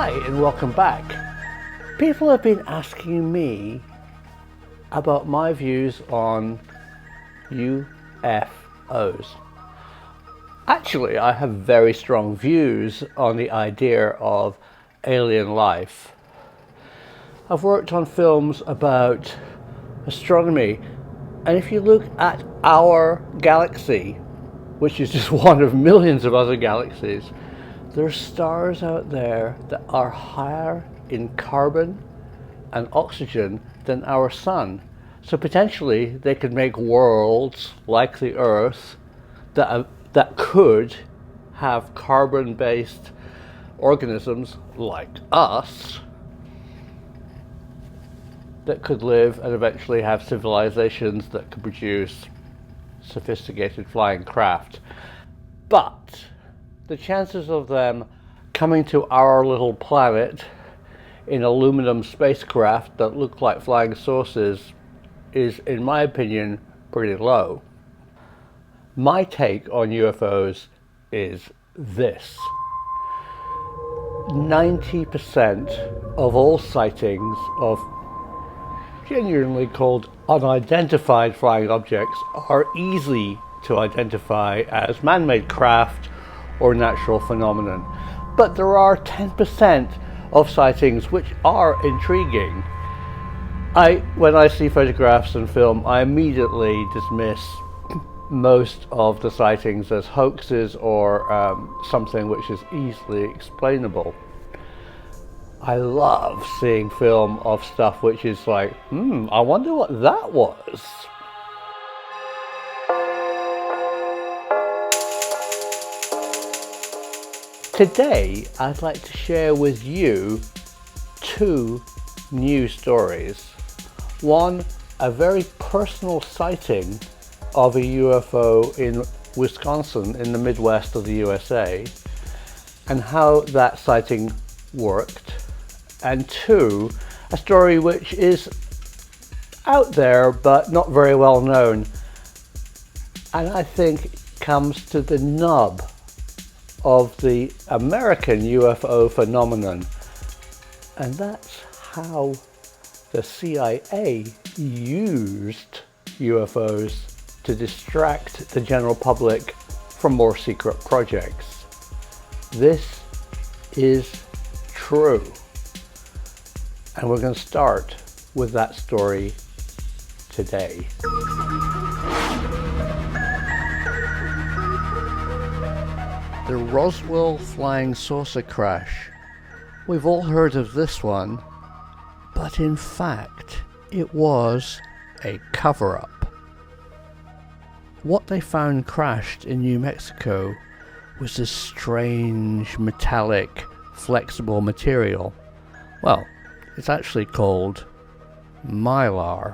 Hi and welcome back. People have been asking me about my views on UFOs. Actually, I have very strong views on the idea of alien life. I've worked on films about astronomy, and if you look at our galaxy, which is just one of millions of other galaxies, there's stars out there that are higher in carbon and oxygen than our sun. So potentially they could make worlds like the Earth that could have carbon-based organisms like us that could live and eventually have civilizations that could produce sophisticated flying craft. But the chances of them coming to our little planet in aluminum spacecraft that look like flying saucers is, in my opinion, pretty low. My take on UFOs is this. 90% of all sightings of genuinely called unidentified flying objects are easy to identify as man-made craft or natural phenomenon. But there are 10% of sightings which are intriguing. When I see photographs and film, I immediately dismiss most of the sightings as hoaxes or something which is easily explainable. I love seeing film of stuff which is like, I wonder what that was. Today, I'd like to share with you two news stories. One, a very personal sighting of a UFO in Wisconsin in the Midwest of the USA, and how that sighting worked. And two, a story which is out there but not very well known, and I think comes to the nub of the American UFO phenomenon, and that's how the CIA used UFOs to distract the general public from more secret projects. This is true, and we're going to start with that story today. The Roswell flying saucer crash. We've all heard of this one, but in fact, it was a cover-up. What they found crashed in New Mexico was this strange, metallic, flexible material. Well, it's actually called mylar.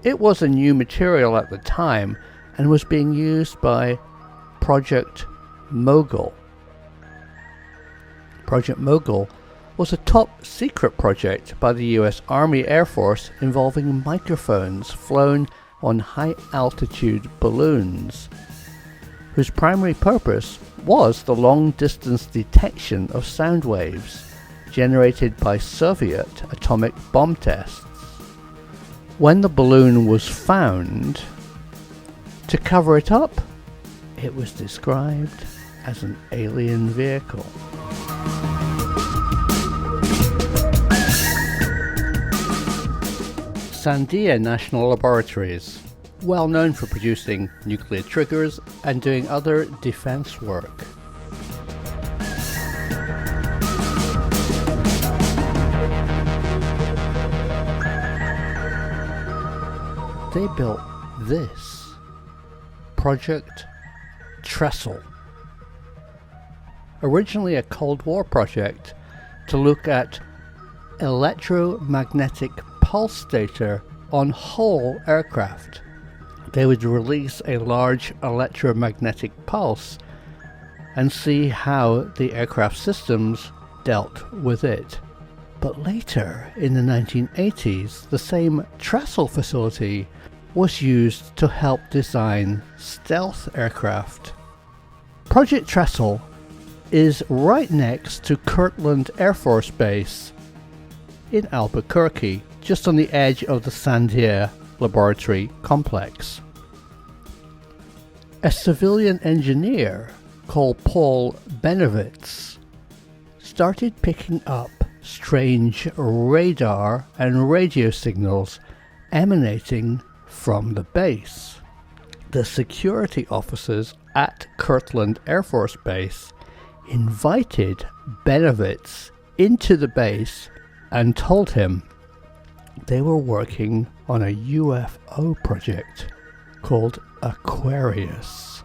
It was a new material at the time and was being used by Project Mogul. Project Mogul was a top secret project by the US Army Air Force involving microphones flown on high altitude balloons, whose primary purpose was the long distance detection of sound waves generated by Soviet atomic bomb tests. When the balloon was found, to cover it up, it was described as an alien vehicle. Sandia National Laboratories, well known for producing nuclear triggers and doing other defense work. They built this, Project Trestle. Originally a Cold War project to look at electromagnetic pulse data on whole aircraft. They would release a large electromagnetic pulse and see how the aircraft systems dealt with it. But later, in the 1980s, the same Trestle facility was used to help design stealth aircraft. Project Trestle is right next to Kirtland Air Force Base in Albuquerque, just on the edge of the Sandia Laboratory complex. A civilian engineer called Paul Benovitz started picking up strange radar and radio signals emanating from the base. The security officers at Kirtland Air Force Base invited Benovitz into the base and told him they were working on a UFO project called Aquarius.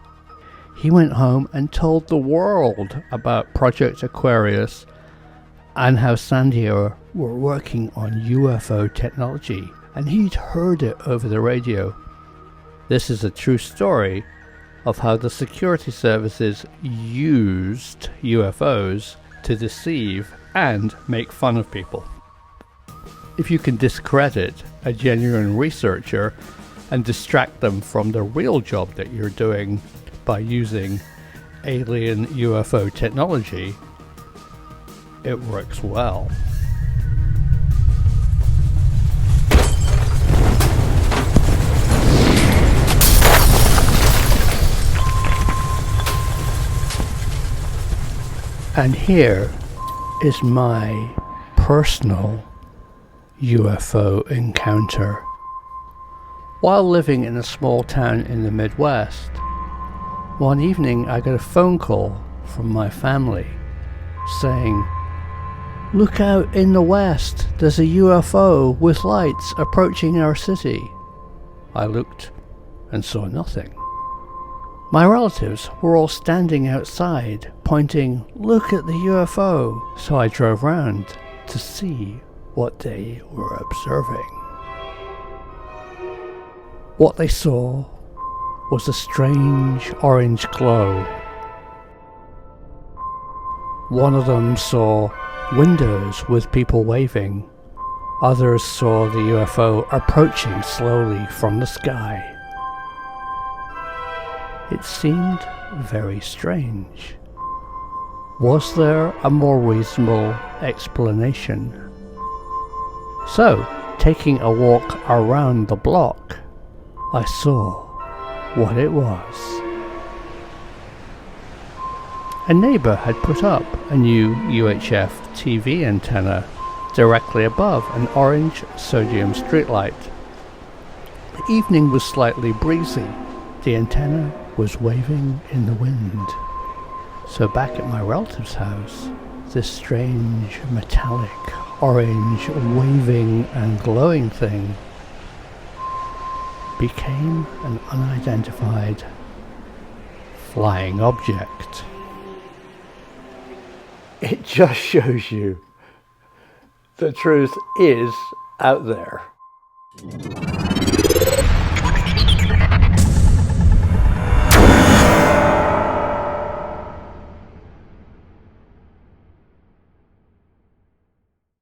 He went home and told the world about Project Aquarius and how Sandia were working on UFO technology, and he'd heard it over the radio. This is a true story of how the security services used UFOs to deceive and make fun of people. If you can discredit a genuine researcher and distract them from the real job that you're doing by using alien UFO technology, it works well. And here is my personal UFO encounter. While living in a small town in the Midwest, one evening I got a phone call from my family saying, "Look out in the west, there's a UFO with lights approaching our city." I looked and saw nothing. My relatives were all standing outside, pointing, "Look at the UFO." So I drove round to see what they were observing. What they saw was a strange orange glow. One of them saw windows with people waving. Others saw the UFO approaching slowly from the sky. It seemed very strange. Was there a more reasonable explanation? So, taking a walk around the block, I saw what it was. A neighbour had put up a new UHF TV antenna directly above an orange sodium streetlight. The evening was slightly breezy. The antenna was waving in the wind. So back at my relative's house, this strange metallic orange waving and glowing thing became an unidentified flying object. It just shows you the truth is out there.